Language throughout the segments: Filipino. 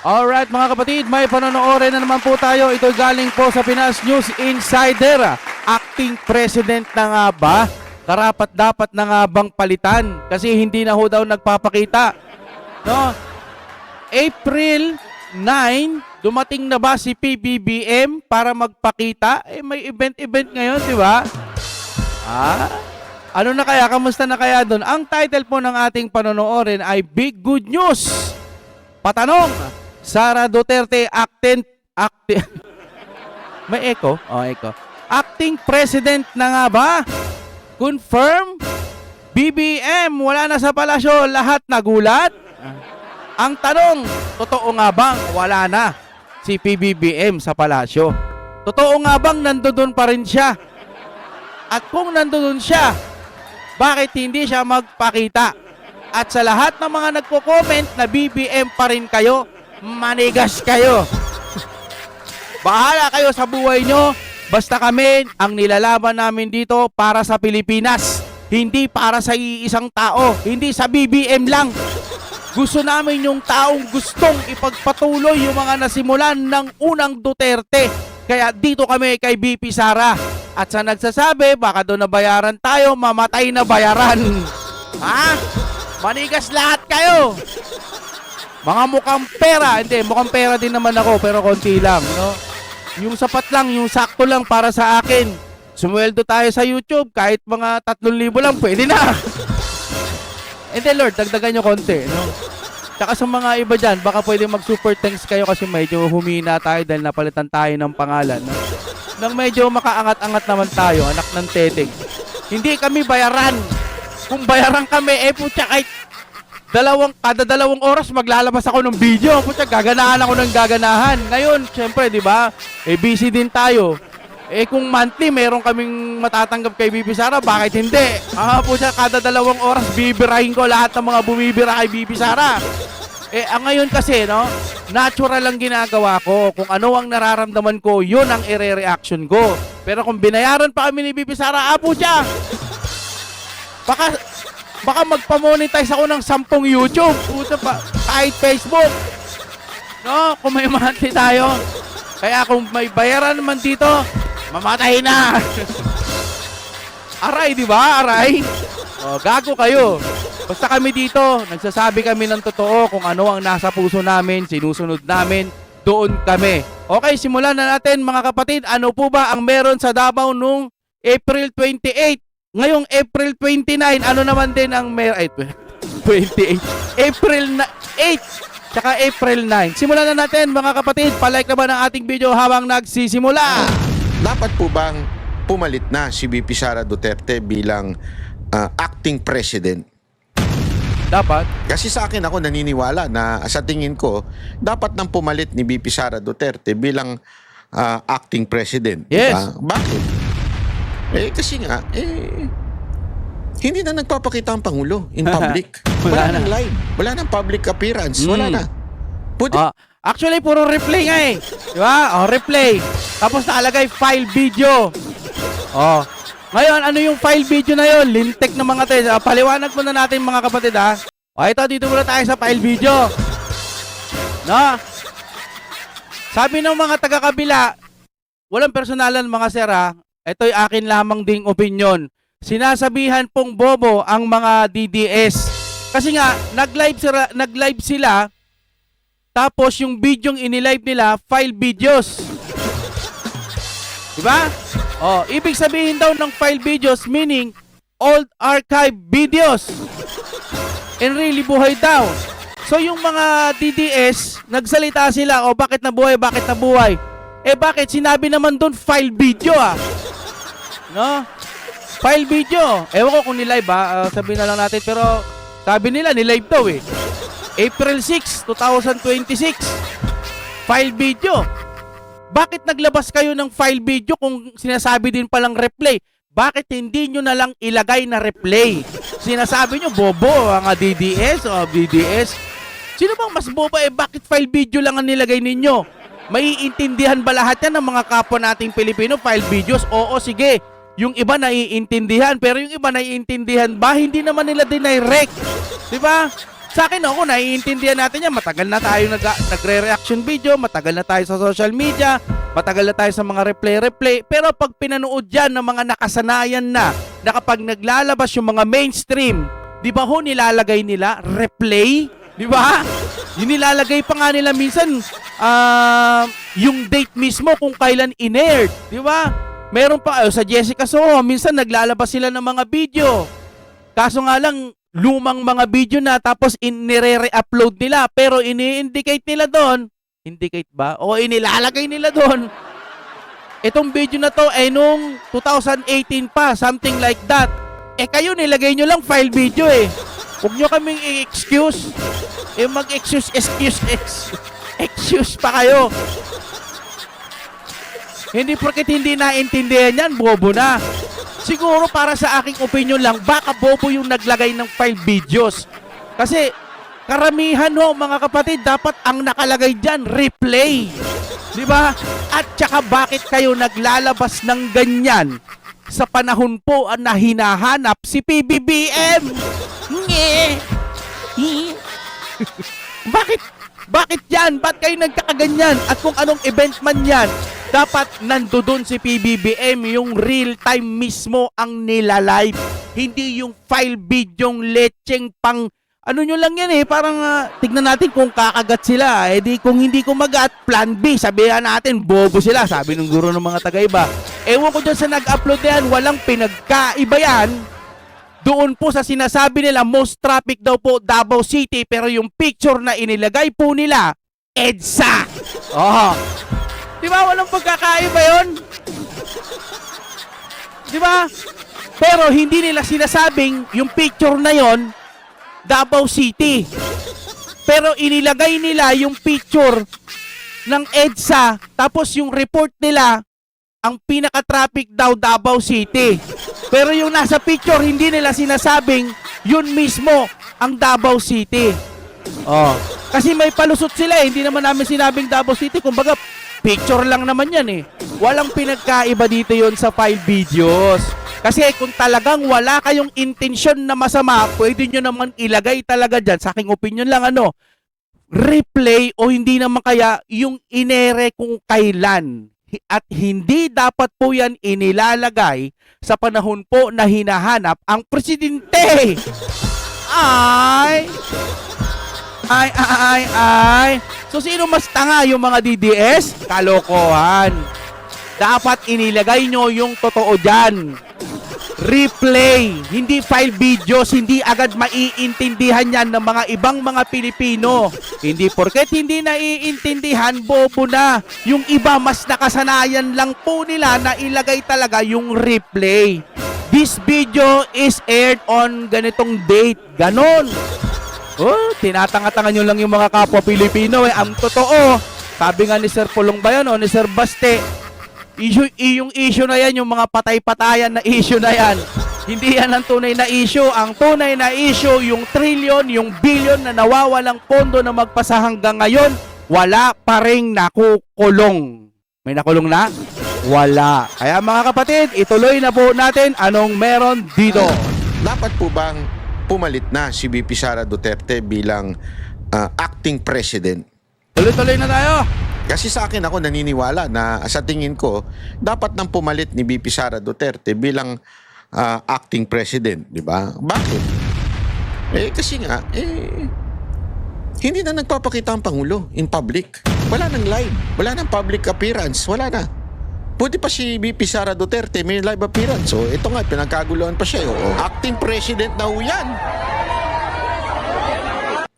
Alright mga kapatid, may panonoodin na naman po tayo. Ito galing po sa Pinas News Insider. Acting President na nga ba? Karapat-dapat na nga bang palitan? Kasi hindi na ho daw nagpapakita. No? April 9, dumating na ba si PBBM para magpakita? May event-event ngayon, di ba? Ano na kaya? Kamusta na kaya doon? Ang title po ng ating panonoodin ay Big Good News. Patanong, Sara Duterte may echo? Oh, echo. Acting President na nga ba? Confirm? BBM, wala na sa palasyo, lahat nagulat? Ang tanong, totoo nga bang wala na si PBBM sa palasyo? Totoo nga bang nandoon pa rin siya? At kung nandoon siya, bakit hindi siya magpakita? At sa lahat ng mga nagko-comment na BBM pa rin kayo, manigas kayo. Bahala kayo sa buhay nyo. Basta kami, ang nilalaban namin dito para sa Pilipinas. Hindi para sa iisang tao. Hindi sa BBM lang. Gusto namin yung taong gustong ipagpatuloy yung mga nasimulan ng unang Duterte. Kaya dito kami kay BP Sara. At sa nagsasabi, baka doon nabayaran tayo, mamatay na bayaran. Ha? Manigas lahat kayo. Mga mukhang pera. Hindi, mukhang pera din naman ako, pero konti lang, no? Yung sapat lang, yung sakto lang para sa akin. Sumweldo tayo sa YouTube, kahit mga 3,000 lang, pwede na. Hindi, Lord, dagdagan nyo konti, no? Tsaka sa mga iba dyan, baka pwede mag-super thanks kayo kasi medyo humina tayo dahil napalitan tayo ng pangalan, no? Nang medyo makaangat-angat naman tayo, anak ng teteng. Hindi kami bayaran. Kung bayaran kami, putya, kahit kada dalawang oras maglalabas ako ng video. Putya, gaganahan ako ng gaganahan. Ngayon, syempre, di ba? Busy din tayo. Kung monthly, meron kaming matatanggap kay BP Sara, bakit hindi? Putya, kada dalawang oras, bibirahin ko lahat ng mga bumibira kay BP Sara. Ang ngayon kasi, no, natural lang ginagawa ko. Kung ano ang nararamdaman ko, yun ang ire-reaction ko. Pero kung binayaran pa kami ni BP Sara, putya, baka magpa-monetize ako ng 10 YouTube. Puta pa, kahit Facebook. No, kung may monthly tayo. Kaya kung may bayaran naman dito, mamatay na. Aray, di ba? Aray. Gago kayo. Basta kami dito, nagsasabi kami ng totoo kung ano ang nasa puso namin, sinusunod namin, doon kami. Okay, simulan na natin mga kapatid. Ano po ba ang meron sa Davao nung April 28? Ngayong April 29, ano naman din ang meron? 28. April 8, tsaka April 9. Simulan na natin mga kapatid. Palike naman ang ating video habang nagsisimula. Dapat po bang pumalit na si BP Sara Duterte bilang acting president? Dapat. Kasi sa akin, ako naniniwala na sa tingin ko, dapat nang pumalit ni BP Sara Duterte bilang acting president. Yes. Diba? Bakit? Kasi nga, hindi na nagpapakita ang Pangulo in public. Wala nang live. Wala nang public appearance. Wala na. Actually, puro replay nga eh. Diba? Replay. Tapos nakalagay file video. Ngayon, ano yung file video na yun? Lintek ng mga test. Paliwanag muna natin mga kapatid, ha? Ito, dito muna tayo sa file video. No? Sabi ng mga taga-kabila, walang personalan mga sir, ha? Ito'y akin lamang ding opinion. Sinasabihan pong bobo ang mga DDS. Kasi nga, nag-live sila, tapos yung video inilive nila, file videos. Diba? Ibig sabihin daw ng file videos, meaning old archive videos. And really, buhay daw. So yung mga DDS, nagsalita sila, bakit nabuhay, bakit nabuhay? Bakit? Sinabi naman doon, file video, No? File video. Ewan ko kung nilive, sabihin na lang natin, pero sabi nila, nilive daw April 6, 2026. File video. Bakit naglabas kayo ng file video kung sinasabi din palang replay? Bakit hindi nyo na lang ilagay na replay? Sinasabi nyo, bobo, ang DDS o BDS. Sino bang mas bobo? Bakit file video lang ang nilagay ninyo? Maiintindihan ba lahat yan ng mga kapwa nating Pilipino? File videos? Oo, sige. Yung iba naiintindihan, pero yung iba naiintindihan ba? Hindi naman nila dinirect. Diba? Sa akin ako, naiintindihan natin yan. Matagal na tayo nagre-reaction video, matagal na tayo sa social media, matagal na tayo sa mga replay. Pero pag pinanood yan ng mga nakasanayan na kapag naglalabas yung mga mainstream, di ba ho nilalagay nila replay? Di ba? Yung nilalagay pa nga nila minsan yung date mismo kung kailan in-aired. Di ba? Meron pa sa Jessica Soho, minsan naglalabas sila ng mga video. Kaso nga lang, lumang mga video na tapos nire-re-upload nila pero ini-indicate nila doon, indicate ba? O inilalagay nila doon. Itong video na to ay nung 2018 pa, something like that. Kayo nilagay nyo lang file video Huwag nyo kaming i-excuse. Excuse pa kayo. Hindi porket hindi naintindihan yan, bobo na. Siguro para sa aking opinion lang, baka bobo yung naglagay ng file videos. Kasi karamihan ho mga kapatid, dapat ang nakalagay dyan, replay. Di ba? At saka bakit kayo naglalabas ng ganyan sa panahon po na hinahanap si PBBM? Bakit yan? Ba't kayo nagkakaganyan? At kung anong event man yan, dapat nandoon si PBBM, yung real time mismo ang nilalive. Hindi yung file videong lecheng pang ano nyo lang yan parang tignan natin kung kakagat sila. Di kung hindi kumagat, plan B, sabihan natin, bobo sila, sabi ng guro ng mga taga-iba. Ewan ko dyan sa nag-upload yan, walang pinagkaiba yan. Doon po sa sinasabi nila, most traffic daw po Davao City, pero yung picture na inilagay po nila, EDSA. Di ba walang pagkakaiba yun? Di ba? Pero hindi nila sinasabing yung picture na yon Davao City. Pero inilagay nila yung picture ng EDSA, tapos yung report nila, ang pinaka-traffic daw Davao City. Pero yung nasa picture, hindi nila sinasabing yun mismo ang Davao City. Kasi may palusot sila Hindi naman namin sinabing Davao City. Kumbaga, picture lang naman yan Walang pinagkaiba dito yon sa file videos. Kasi kung talagang wala kayong intensyon na masama, pwede nyo naman ilagay talaga dyan. Sa aking opinion lang replay o hindi naman kaya yung inere kung kailan. At hindi dapat po yan inilalagay sa panahon po na hinahanap ang presidente. So sino mas tanga, yung mga DDS? Kalokohan. Dapat inilagay nyo yung totoo dyan. Replay, hindi file videos, hindi agad maiintindihan yan ng mga ibang mga Pilipino. Hindi porket hindi naiintindihan, bobo na. Yung iba, mas nakasanayan lang po nila na ilagay talaga yung replay. This video is aired on ganitong date. Ganon. Tinatanga-tanga nyo lang yung mga kapwa Pilipino Ang totoo, sabi nga ni Sir Pulong Bayan o ni Sir Baste, yung issue na yan, yung mga patay-patayan na issue na yan, hindi yan ang tunay na issue. Ang tunay na issue, yung trillion, yung billion na nawawalang pondo na magpasa hanggang ngayon, wala pa ring nakukulong. May nakulong na? Wala. Kaya mga kapatid, ituloy na po natin anong meron dito. Dapat po bang pumalit na si VP Sara Duterte bilang acting president? Tuloy-tuloy na tayo. Kasi sa akin, ako naniniwala na sa tingin ko, dapat nang pumalit ni VP Sara Duterte bilang acting president, di ba? Bakit? Kasi nga, hindi na nagpapakita ang Pangulo in public. Wala nang live, wala nang public appearance, wala na. Pwede pa si VP Sara Duterte may live appearance. So ito nga, pinagkaguluhan pa siya. Acting president na yan.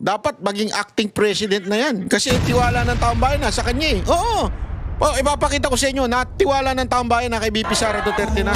Dapat maging acting president na yan. Kasi tiwala ng taong bayan na sa kanya Oo. Ipapakita ko sa inyo na tiwala ng taong bayan na kay VP Sara Duterte na.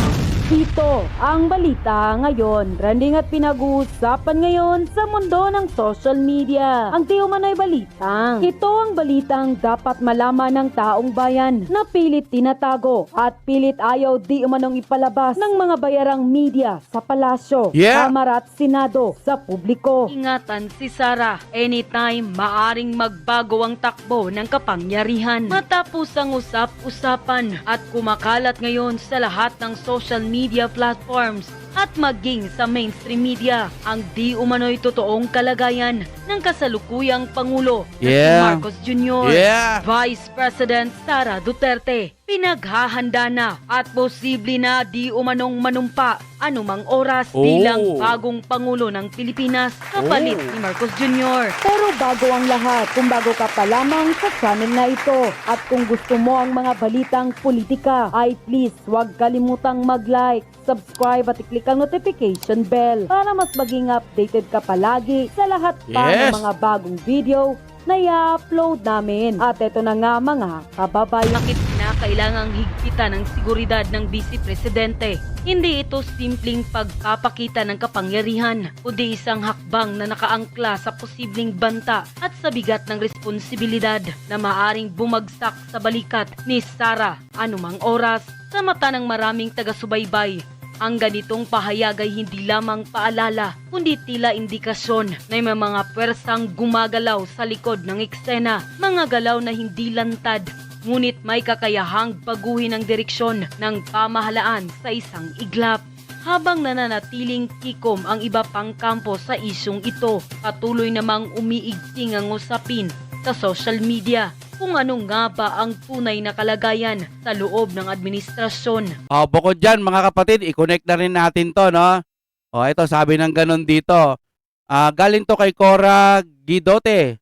Ito ang balita ngayon. Trending at pinag-uusapan ngayon sa mundo ng social media. Ang di umano'y balitang. Ito ang balitang dapat malaman ng taong bayan na pilit tinatago at pilit ayaw di umanong ipalabas ng mga bayarang media sa palasyo, Kamara at Senado sa publiko. Ingatan si Sara, anytime maaring magbago ang takbo ng kapangyarihan. Matapos ang usap-usapan at kumakalat ngayon sa lahat ng social media platforms at maging sa mainstream media ang di umano'y totoong kalagayan ng kasalukuyang Pangulo na si Yeah. Marcos Jr. Yeah. Vice President Sara Duterte. Pinaghahanda na at posible na di umanong manumpa anumang oras Oh. bilang bagong Pangulo ng Pilipinas kapalit Oh. ni Marcos Jr. Pero bago ang lahat, kung bago ka pa lamang sa channel na ito at kung gusto mo ang mga balitang politika, ay please huwag kalimutang mag-like, subscribe at i-click ang notification bell para mas maging updated ka palagi sa lahat pa Yes. ng mga bagong video na i-upload namin. At ito na nga mga kababayan. Bakit na kailangang higpitan ang seguridad ng Vice Presidente? Hindi ito simpleng pagpapakita ng kapangyarihan, kundi isang hakbang na nakaangkla sa posibleng banta at sa bigat ng responsibilidad na maaring bumagsak sa balikat ni Sara anumang oras. Sa mata ng maraming taga-subaybay, ang ganitong pahayag ay hindi lamang paalala, kundi tila indikasyon na may mga pwersang gumagalaw sa likod ng eksena, mga galaw na hindi lantad, ngunit may kakayahang baguhin ang direksyon ng pamahalaan sa isang iglap. Habang nananatiling kikom ang iba pang kampo sa isyong ito, patuloy namang umiigting ang usapin sa social media kung ano nga ba ang tunay na kalagayan sa loob ng administrasyon. Bukod dyan, mga kapatid, i-connect na rin natin to, no? Ito, sabi ng ganun dito. Galing to kay Cora Guidote.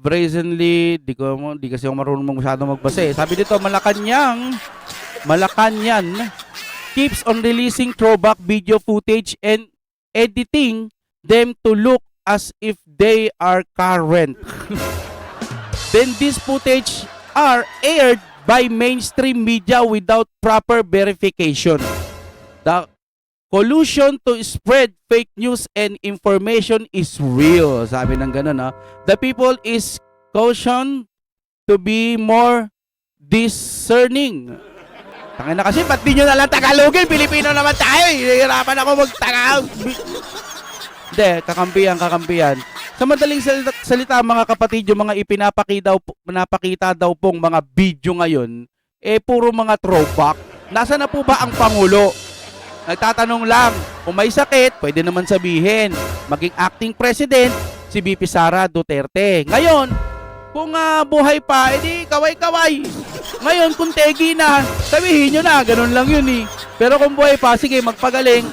Brazenly, di kasi ako marunong masyado magbasa. Sabi dito, Malacanang keeps on releasing throwback video footage and editing them to look as if they are current. Then this footage are aired by mainstream media without proper verification. The collusion to spread fake news and information is real. Sabi ng ganun, ha? The people is cautioned to be more discerning. Tangina kasi, ba't di nyo nalang Tagalogin? Pilipino naman tayo. Hihirapan ako mag-Tagalog. Hindi, kakampihan. Sa madaling salita, mga kapatid, yung mga pinapakita daw pong mga video ngayon, puro mga throwback. Nasaan na po ba ang Pangulo? Nagtatanong lang, kung may sakit, pwede naman sabihin, maging acting president, si VP Sara Duterte. Ngayon, kung buhay pa, edi kaway-kaway. Ngayon, kung tegi na, sabihin nyo na, ganun lang yun eh. Pero kung buhay pa, sige, magpagaling.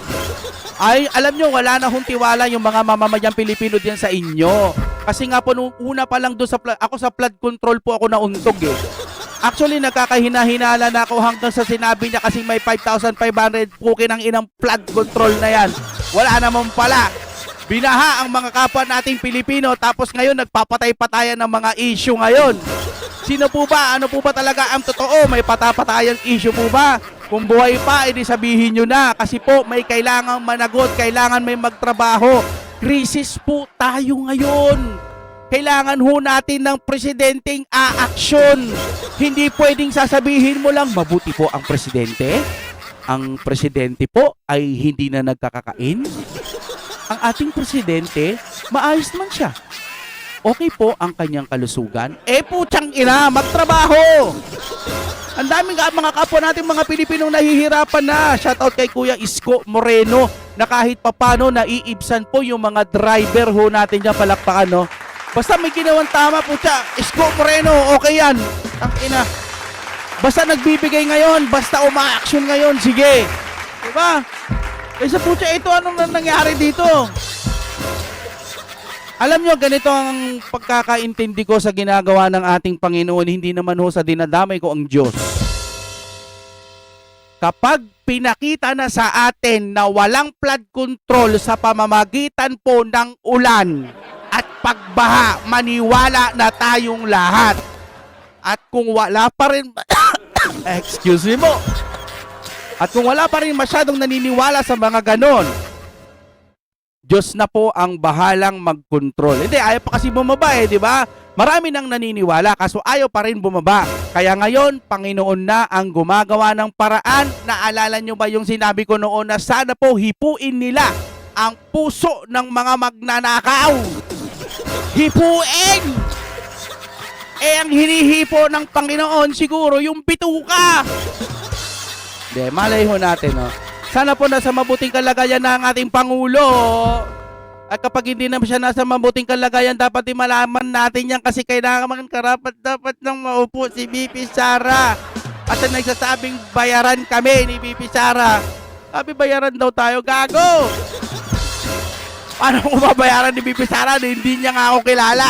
Ay, alam nyo, wala na hong tiwala yung mga mamamayang Pilipino diyan sa inyo. Kasi nga po, nung una pa lang doon ako sa flood control po ako nauntog eh. Actually, nagkakahina-hinala na ako hanggang sa sinabi niya kasi may 5,500 pukin ang inang flood control na yan. Wala naman pala. Binaha ang mga kapwa nating Pilipino tapos ngayon nagpapatay-patayan ng mga issue ngayon. Sino po ba? Ano po ba talaga ang totoo? May patapatayang issue po ba? Kung buhay pa, edi sabihin nyo na. Kasi po, may kailangang managot, kailangan may magtrabaho. Krisis po tayo ngayon. Kailangan ho natin ng presidenteng aaksyon. Hindi pwedeng sasabihin mo lang, mabuti po ang presidente. Ang presidente po ay hindi na nagkakakain. Ang ating presidente, maayos man siya. Okay po ang kanyang kalusugan. Putyang ina, magtrabaho! Ang daming mga kapwa natin mga Pilipinong nahihirapan na. Shoutout kay Kuya Isko Moreno na kahit papano naiibsan po yung mga driver ho natin dyan, palakpakan, no? Basta may ginawang tama po siya. Isko Moreno, okay yan. Tangina. Basta nagbibigay ngayon, basta uma-action ngayon, sige. Diba? Kaysa po siya, ito anong nangyari dito? Alam nyo, ganito ang pagkakaintindi ko sa ginagawa ng ating Panginoon, hindi naman ho sa dinadamay ko ang Diyos. Kapag pinakita na sa atin na walang flood control sa pamamagitan po ng ulan at pagbaha, maniwala na tayong lahat. At kung wala pa rin, excuse me po, at kung wala pa rin masyadong naniniwala sa mga ganon, Diyos na po ang bahalang mag-control. Hindi, ayaw pa kasi bumaba di ba? Marami nang naniniwala, kaso ayaw pa rin bumaba. Kaya ngayon, Panginoon na ang gumagawa ng paraan. Naalala nyo ba yung sinabi ko noon na sana po hipuin nila ang puso ng mga magnanakaw? Hipuin! Ang hinihipo ng Panginoon siguro yung bituka. Hindi, malay ho natin, no? Sana po nasa mabuting kalagayan na ang ating Pangulo. At kapag hindi naman siya nasa mabuting kalagayan, dapat malaman natin yan kasi kailangan dapat nang maupo si VP Sara. At ang nagsasabing bayaran kami ni VP Sara. Sabi bayaran daw tayo, gago! Paano ko babayaran ni VP Sara na hindi niya nga ako kilala?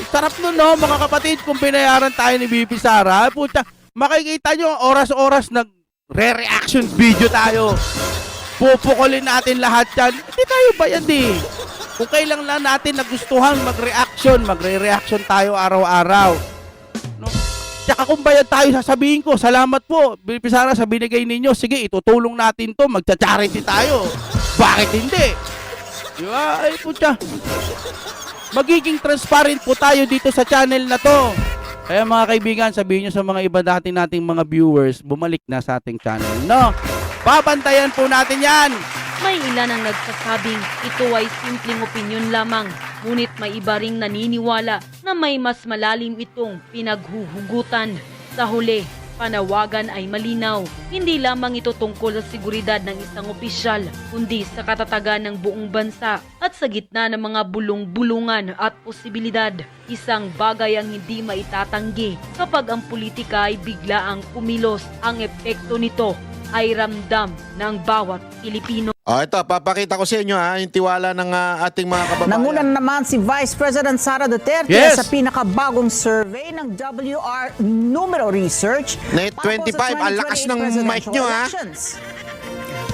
Sarap nun, no, mga kapatid, kung binayaran tayo ni VP Sara. Puta, makikita nyo, oras-oras nag-re-reaction video tayo. Pupukulin natin lahat yan. Hindi tayo bayad eh. Kung kailan lang natin nagustuhan mag-reaction, magre-reaction tayo araw-araw. No? Tsaka kung bayad tayo, sasabihin ko, salamat po, VP Sara, sa binigay ninyo. Sige, itutulong natin to, magcha-charity tayo. Bakit hindi? Diba? Ay, puta. Magiging transparent po tayo dito sa channel na to. Kaya mga kaibigan, sabihin nyo sa mga iba nating mga viewers, bumalik na sa ating channel, no? Babantayan po natin yan. May ilan ang nagsasabing ito ay simpleng opinyon lamang, ngunit may iba ring naniniwala na may mas malalim itong pinaghuhugutan. Sa huli, panawagan ay malinaw. Hindi lamang ito tungkol sa seguridad ng isang opisyal, kundi sa katatagan ng buong bansa at sa gitna ng mga bulong-bulungan at posibilidad. Isang bagay ang hindi maitatanggi kapag ang politika ay biglaang kumilos. Ang epekto nito ay ramdam ng bawat Pilipino. Ito, papakita ko sa inyo yung tiwala ng ating mga kababayan. Nangunan naman si Vice President Sara Duterte Yes. sa pinakabagong survey ng WR Numero Research. Net 25, ang lakas ng mic nyo, ha?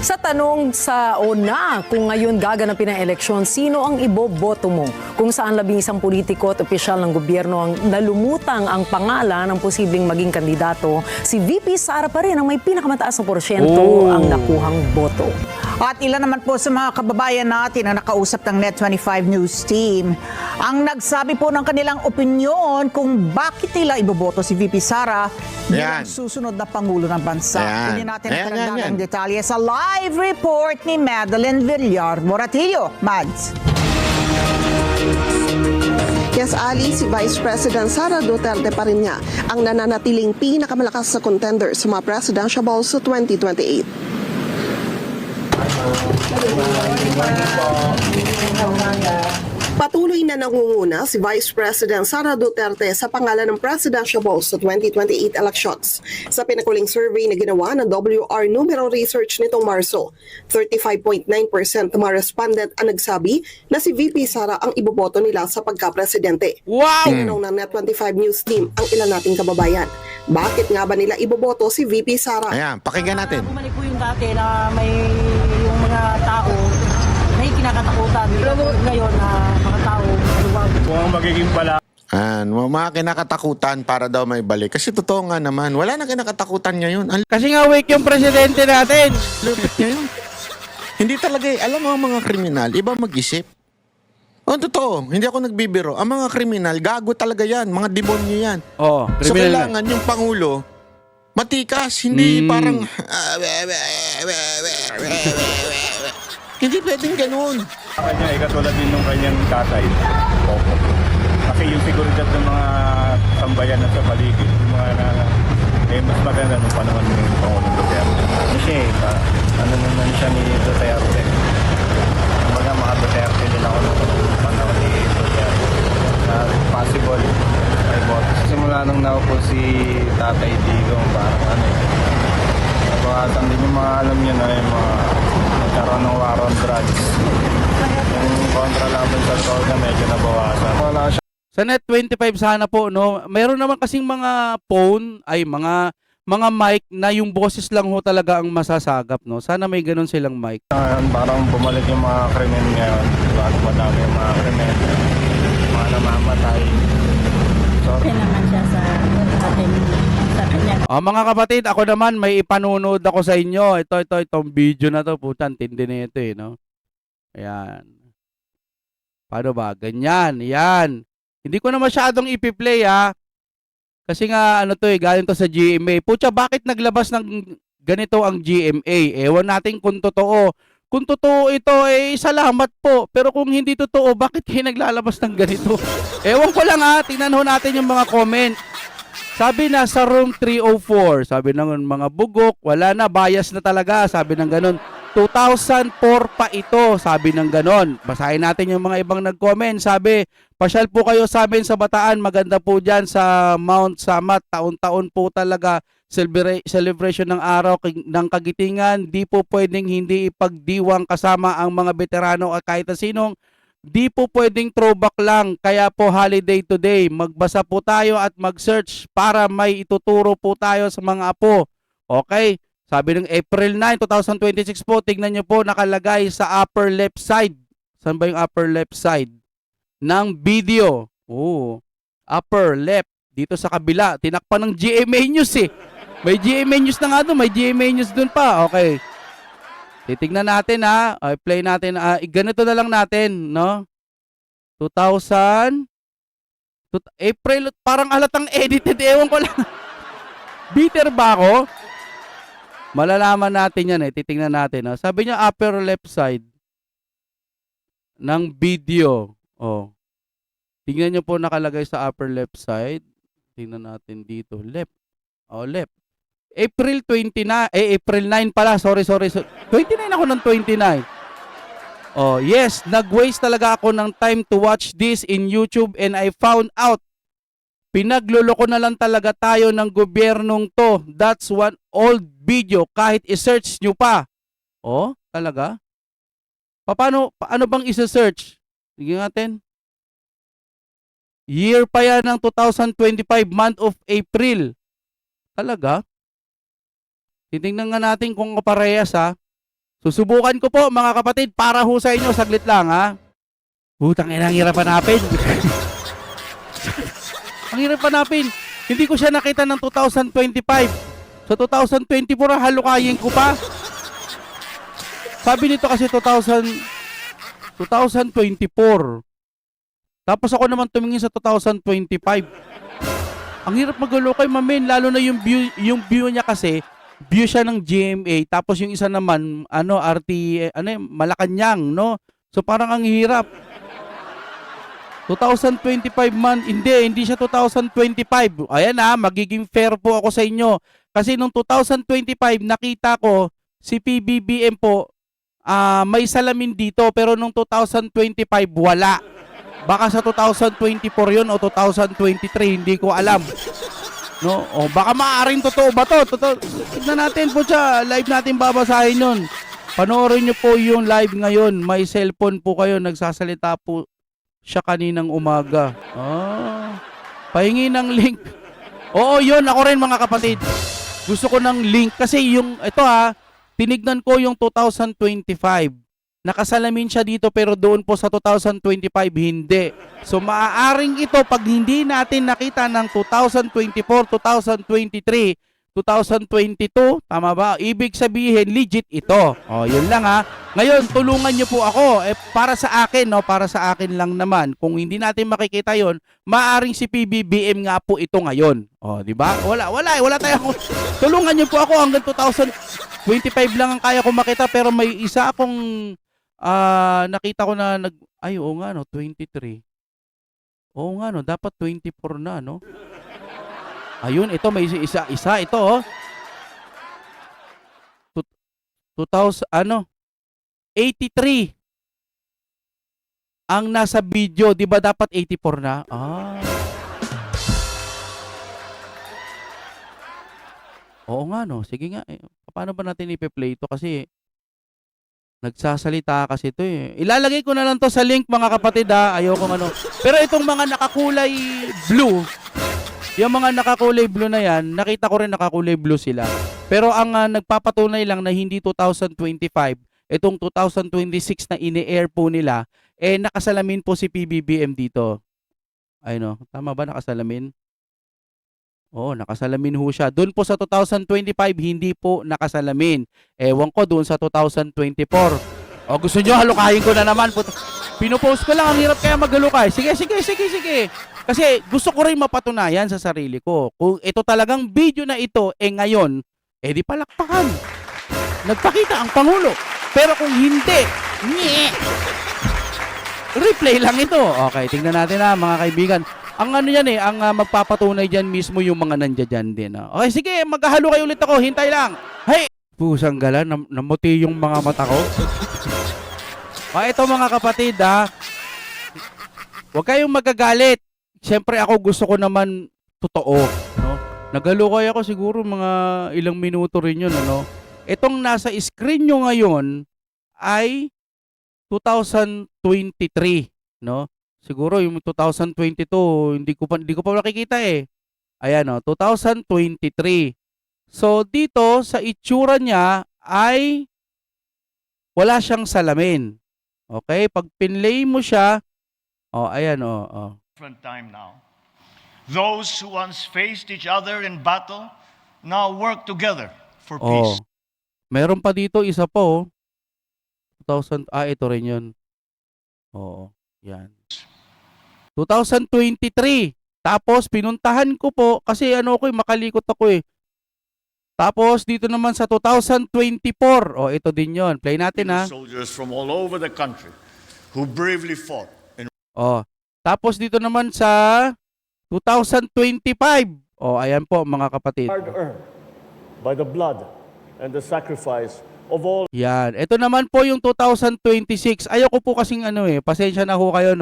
Sa tanong sa una, kung ngayon gaganapin ang eleksyon, sino ang iboboto mo? Kung saan 11 politiko at opisyal ng gobyerno ang nalumutang ang pangalan ng posibleng maging kandidato, si VP Sara pa rin ang may pinakamataas na porsyento ang nakuhang boto. At ilan naman po sa mga kababayan natin na nakausap ng Net25 News Team ang nagsabi po ng kanilang opinyon kung bakit nila iboboto si VP Sara bilang Ayan. susunod na Pangulo ng Bansa. Ayan. Tingnan natin ang Ayan, karagdagang ayan. detalye sa live report ni Madeline Villar Moratillo. Mads. Yes, Ali, si Vice President Sara Duterte pa rin niya ang nananatiling pinakamalakas sa contender sa mga presidential balls sa 2028. Patuloy na nangunguna si Vice President Sara Duterte sa pangalan ng presidential balls sa 2028 elections. Sa pinakuling survey na ginawa ng WR Numero Research nitong Marso, 35.9% ng mga respondent ang nagsabi na si VP Sara ang iboboto nila sa pagka-presidente. Wow! Tinanong ng Net25 News Team ang ilan nating kababayan. Bakit nga ba nila iboboto si VP Sara? Ayan, pakinggan natin. Bumalik po yung dati na may yung mga tao may kinakatakutan. Pero ngayon na mga tao maluwag. Kung ang magiging pala Mga kinakatakutan para daw may balik. Kasi totoo nga naman, wala na kinakatakutan ngayon. Kasi nga weak yung presidente natin. Lupit ngayon. Hindi talaga alam mo ang mga kriminal, iba mag-isip. Totoo, hindi ako nagbibiro. Ang mga kriminal, gago talaga yan. Mga demonyo yan. Oo, So criminal. kailangan yung Pangulo, matikas, hindi parang... Hindi pwedeng ganun. sa kanya ay katulad din ng kanyang tatay. Opo. Kasi yung seguridad ng mga tambayan na sa paligid, yung mga mas maganda nung panahon ng Pangulong Duterte. Kasi ano naman siya ni Duterte. Mga Duterte din ako nung panahon ni Duterte. Na possible ay boto. Simula nung naupo si Tatay Digong, parang nabawasan din yung mga alam niyo na yung mga nagkaroon ng war on drugs. Yung kontra laban sa droga medyo nabawasan. Wala siya. Sa Net25 sana po, no, mayroon naman kasing mga phone, ay mga mic na yung boses lang ho talaga ang masasagap, no. Sana may ganun silang mic. Parang bumalik yung mga krimen ngayon. Diba? Madami yung mga krimen. Mga namamatay. Sorry. naman siya sa atin sa kanya. Mga kapatid, ako naman may ipanunod ako sa inyo. Itong video na to, putan, tindi na ito eh, no. Ayan. Paano ba? Ganyan, yan. Hindi ko na masyadong ipi-play ha. Kasi nga ano to galing to sa GMA. Pucha, bakit naglabas ng ganito ang GMA? Ewan natin kung totoo. Kung totoo ito, salamat po. Pero kung hindi totoo, bakit kayo naglalabas ng ganito? Ewan ko lang ha. Tingnan ho natin yung mga comment. Sabi na sa room 304, sabi ng mga bugok, wala na, bias na talaga, sabi ng ganon. 2004 pa ito, sabi ng ganon. Basahin natin yung mga ibang nag-comment. Sabi, pasyal po kayo sa amin sa Bataan, maganda po dyan sa Mount Samat. Taon-taon po talaga celebration ng araw ng Kagitingan. Di po pwedeng hindi ipagdiwang kasama ang mga veterano at kahit na sinong. Di po pwedeng throwback lang, kaya po holiday today. Magbasa po tayo at mag-search para may ituturo po tayo sa mga apo. Okay? Sabi ng April 9, 2026 po, tignan nyo po nakalagay sa upper left side. Saan ba yung upper left side? Ng video. Oh, upper left. Dito sa kabila. Tinakpan ng GMA News eh. May GMA News na nga doon. May GMA News doon pa. Okay. Titignan natin ha. Ay, play natin. Ganito na lang natin, no? 2000 April, parang halatang edited. Ewan ko lang. Bitter ba ako? Malalaman natin yan eh. Titignan natin. Ha? Sabi niya upper left side ng video. Oh. Tingnan niyo po nakalagay sa upper left side. Tingnan natin dito. Left. Oh, left. April 9 pala. Sorry. 29 ako ng 29. Oh, yes. Nag-waste talaga ako ng time to watch this in YouTube and I found out pinagluloko na lang talaga tayo ng gobyernong to. That's one old video kahit i-search nyo pa. Oh, talaga? Paano bang isa-search? Sige natin. Year pa yan ng 2025, month of April. Talaga? Titingnan nga natin kung kaparehas ha. Susubukan ko po mga kapatid para ho sa inyo. Saglit lang ha. Putang ina, ang hirap hanapin. Ang hirap hanapin. Hindi ko siya nakita ng 2025. Sa 2024 halukayin ko pa. Sabi nito kasi 2024. Tapos ako naman tumingin sa 2025. Ang hirap maglulukay, mamen, lalo na yung view niya kasi view siya ng GMA, tapos yung isa naman Malacanang, no? So parang ang hirap. 2025 man, hindi siya 2025. Ayan magiging fair po ako sa inyo. Kasi nung 2025 nakita ko si PBBM po may salamin dito, pero nung 2025 wala. Baka sa 2024 yun o 2023, hindi ko alam. No? O baka maaaring totoo ba to? Tignan natin po siya. Live natin babasahin yun. Panoorin nyo po yung live ngayon. May cellphone po kayo. Nagsasalita po siya kaninang umaga. Pahingi ng link. Oo, yun. Ako rin mga kapatid. Gusto ko ng link. Kasi yung, tinignan ko yung 2025. Nakasalamin siya dito pero doon po sa 2025 hindi. So maaaring ito pag hindi natin nakita ng 2024, 2023, 2022, tama ba? Ibig sabihin legit ito. Oh, yun lang ha. Ngayon tulungan niyo po ako para sa akin, no, para sa akin lang naman. Kung hindi natin makikita 'yon, maaaring si PBBM nga po ito ngayon. Oh, di ba? Wala tayo. Tulungan niyo po ako hanggang 2025 lang ang kaya ko makita pero may isa akong nakita ko na oo nga no, 23. Oo nga no, dapat 24 na no. Ayun, ito may isa ito oh. 83. Ang nasa video, 'di ba dapat 84 na? Oo nga no, sige nga. Paano ba natin i-play ito kasi nagsasalita kasi ito eh. Ilalagay ko na lang to sa link mga kapatid ha. Ayoko Pero itong mga nakakulay blue, yung mga nakakulay blue na yan, nakita ko rin nakakulay blue sila. Pero ang nagpapatunay lang na hindi 2025, itong 2026 na ini-air po nila, nakasalamin po si PBBM dito. Tama ba nakasalamin? Oo, nakasalamin ho siya. Doon po sa 2025, hindi po nakasalamin. Ewan ko doon sa 2024. O gusto nyo, halukayin ko na naman. Pinupost ko lang, ang hirap kaya maghalukay. Sige. Kasi gusto ko rin mapatunayan sa sarili ko. Kung ito talagang video na ito, ngayon, di palakpakan. Nagpakita ang Pangulo. Pero kung hindi, replay lang ito. Okay, tingnan natin mga kaibigan. Ang ano yan eh, ang magpapatunay dyan mismo yung mga nandiyan dyan din. Okay, sige, maghahalo kayo ulit ako. Hintay lang. Hey! Pusang gala, namuti yung mga mata ko. Ito mga kapatid huwag kayong magagalit. Siyempre ako gusto ko naman totoo. No? Nagalukay ako siguro mga ilang minuto rin yun. Ano? Itong nasa screen nyo ngayon ay 2023. No? Siguro yung 2022, hindi ko pa nakikita eh. Ayan 2023. So dito sa itsura niya ay wala siyang salamin. Okay? Pag pinlay mo siya, ayan Different time now. Those who once faced each other in battle now work together for peace. Meron pa dito isa po. 2000 ito rin 'yun. Yan. 2023. Tapos pinuntahan ko po kasi makalikot ako eh. Tapos dito naman sa 2024. Ito din 'yon. Play natin Soldiers from all over the country who bravely fought in Tapos dito naman sa 2025. Ayan po mga kapatid. Hard-earned by the blood and the sacrifice of all. Yan. Ito naman po yung 2026. Ayoko po kasing pasensya na ho kayo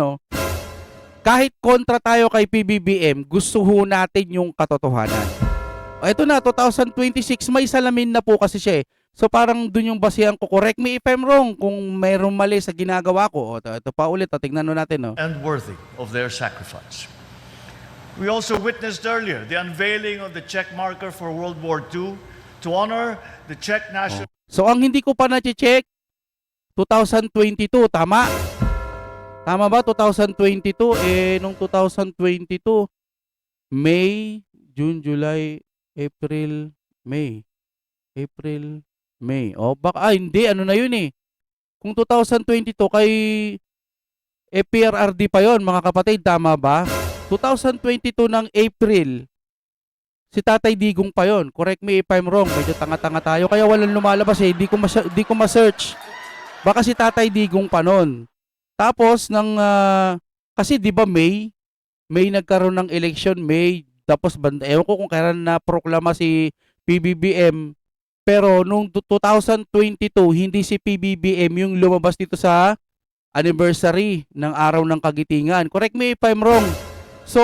Kahit kontra tayo kay PBBM, gusto ho natin yung katotohanan. Ito na, 2026, may salamin na po kasi siya eh. So parang dun yung basihan ko. Correct me if I'm wrong kung mayroong mali sa ginagawa ko. Ito pa ulit, tingnan natin. and worthy of their sacrifice. We also witnessed earlier the unveiling of the check marker for World War II to honor the Czech national. So ang hindi ko pa na-check, 2022, tama? Tama ba? 2022, nung 2022, May, June, July, April, May. Baka, hindi, ano na yun eh. Kung 2022, kay PRRD pa yon mga kapatid, tama ba? 2022 ng April, si Tatay Digong pa yon. Correct me if I'm wrong, medyo tanga-tanga tayo, kaya walang lumalabas eh, di ko ma-search. Baka si Tatay Digong pa nun. Tapos kasi 'di ba May nagkaroon ng election, May, tapos ewan ko kung kailan na proklama si PBBM, pero nung 2022 hindi si PBBM yung lumabas dito sa anniversary ng Araw ng Kagitingan. Correct me if I'm wrong. So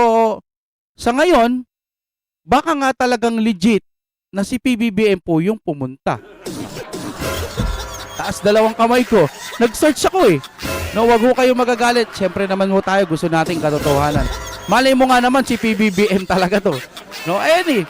sa ngayon, baka nga talagang legit na si PBBM po yung pumunta. Taas dalawang kamay ko. Nag-search ako eh. Wag ho kayo magagalit. Siyempre naman ho tayo, gusto nating katotohanan. Malay mo nga naman si PBBM talaga to. Ayan eh.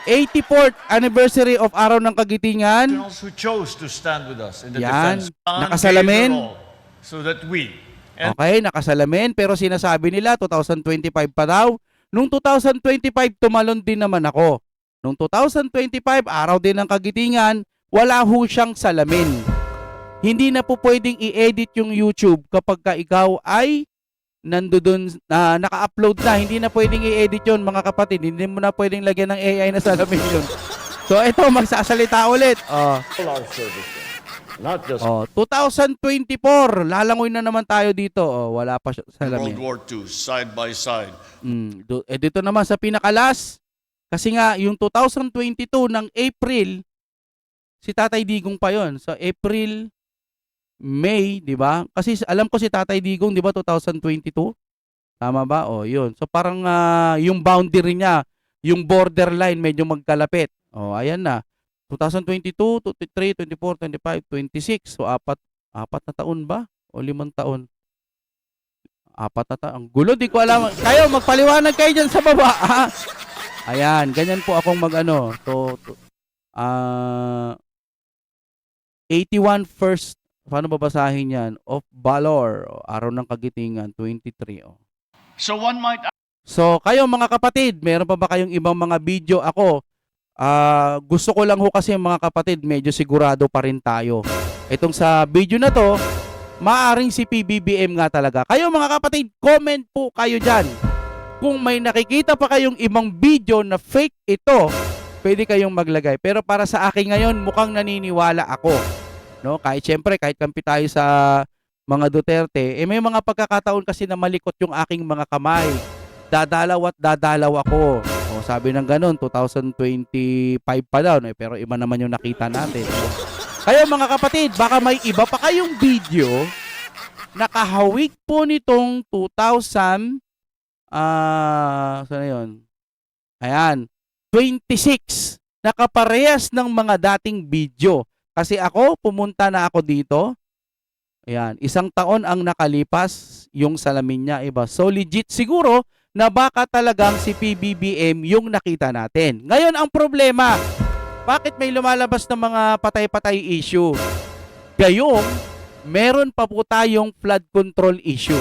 84th anniversary of Araw ng Kagitingan. Who chose to stand with us in the Yan. defense. Nakasalamin. So that we Okay, nakasalamin. Pero sinasabi nila 2025 pa daw. Nung 2025, tumalon din naman ako. Nung 2025, Araw din ng Kagitingan, wala ho siyang salamin. Hindi na po pwedeng i-edit yung YouTube kapag ka ikaw ay nandoon naka-upload na. Hindi na pwedeng i-edit yun mga kapatid. Hindi mo na pwedeng lagyan ng AI na salamin yun. So ito, magsasalita ulit. All our services. Not just 2024, lalangoy na naman tayo dito. Wala pa salamin. World War II side by side. Dito naman sa pinakalas, kasi nga yung 2022 ng April, si Tatay Digong pa yon. So April, May, di ba? Kasi alam ko si Tatay Digong, di ba, 2022? Tama ba? Yun. So parang yung boundary niya, yung borderline medyo magkalapit. Ayan na. 2022, 23, 24, 25, 26. So apat na taon ba? O 5 taon? 4 na taon. Ang gulo, di ko alam. Kayo, magpaliwanag kayo dyan sa baba. Ayan, ganyan po akong 81 first, paano babasahin yan? Of Valor, Araw ng Kagitingan, 23. So one might So, kayo mga kapatid, meron pa ba kayong ibang mga video? Ako, gusto ko lang ho kasi mga kapatid, medyo sigurado pa rin tayo. Itong sa video na to, maaring si PBBM nga talaga. Kayo mga kapatid, comment po kayo dyan. Kung may nakikita pa kayong ibang video na fake ito, pwede kayong maglagay. Pero para sa akin ngayon, mukhang naniniwala ako. No? Kahit syempre, kahit kampi tayo sa mga Duterte, may mga pagkakataon kasi na malikot yung aking mga kamay. Dadalaw at dadalaw ako. O, sabi ng ganun, 2025 pa daw, pero iba naman yung nakita natin. Kayo mga kapatid, baka may iba pa kayong video nakahawig po nitong 2000 saan na yun? Ayan, 26. Nakaparehas ng mga dating video. Kasi ako, pumunta na ako dito. Ayan, 1 taon ang nakalipas, yung salamin niya iba. So legit siguro na baka talagang si PBBM yung nakita natin. Ngayon ang problema, bakit may lumalabas ng mga patay-patay issue? Gayong, meron pa po tayong flood control issue.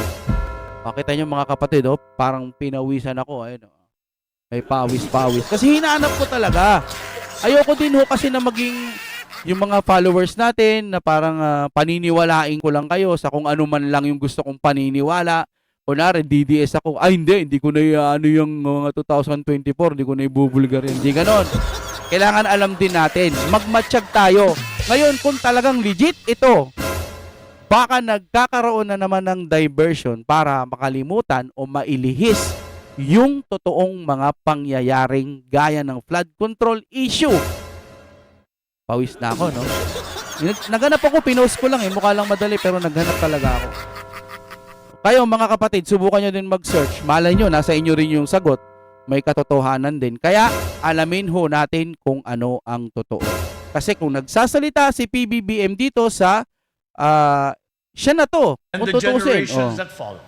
Pakita niyo mga kapatid, parang pinawisan ako. Ayun, may pawis-pawis. Kasi hinahanap ko talaga. Ayoko din kasi na maging yung mga followers natin na parang paniniwalain ko lang kayo sa kung ano man lang yung gusto kong paniniwala. Kunwari, DDS ako. Ay, hindi ko na yung mga 2024, hindi ko na ibubulgar yan. Hindi ganon. Kailangan alam din natin. Magmatsyag tayo. Ngayon, kung talagang legit ito, baka nagkakaroon na naman ng diversion para makalimutan o mailihis yung totoong mga pangyayaring gaya ng flood control issue. Pawis na ako, no? Naghanap ako, pinost ko lang mukha lang madali pero naghanap talaga ako. Kayo mga kapatid, subukan nyo din mag-search. Malay nyo, nasa inyo rin yung sagot. May katotohanan din. Kaya alamin ho natin kung ano ang totoo. Kasi kung nagsasalita si PBBM dito sa siya na to. And Kung the tutusin. generations that follow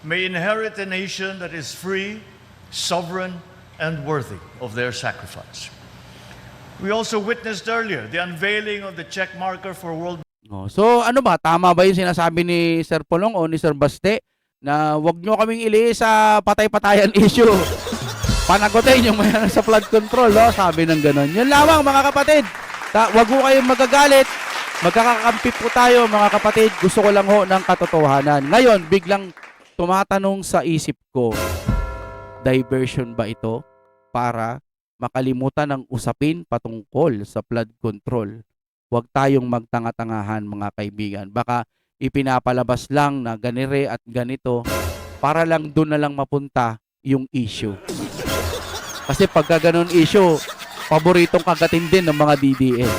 may inherit a nation that is free, sovereign, and worthy of their sacrifice. We also witnessed earlier the unveiling of the check marker for World So ano ba, tama ba yung sinasabi ni Sir Polong o ni Sir Baste na wag nyo kaming ilihis sa patay-patayan issue? Panagutin yung mga sa flood control, no? Sabi ng ganon. Yun lamang mga kapatid. Wag ho kayong magagalit. Magkakakampi po tayo mga kapatid. Gusto ko lang ho ng katotohanan. Ngayon, biglang tumatanong sa isip ko, diversion ba ito para makalimutan ng usapin patungkol sa flood control? Huwag tayong magtanga-tangahan mga kaibigan. Baka ipinapalabas lang na ganire at ganito para lang doon na lang mapunta yung issue. Kasi pagka ganun issue, paboritong kagatin din ng mga DDS.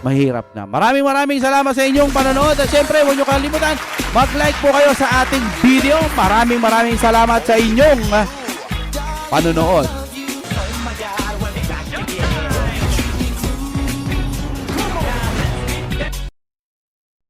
Mahirap na. Maraming salamat sa inyong panonood. At syempre, huwag nyo kalimutan, mag-like po kayo sa ating video. Maraming salamat sa inyong panonood.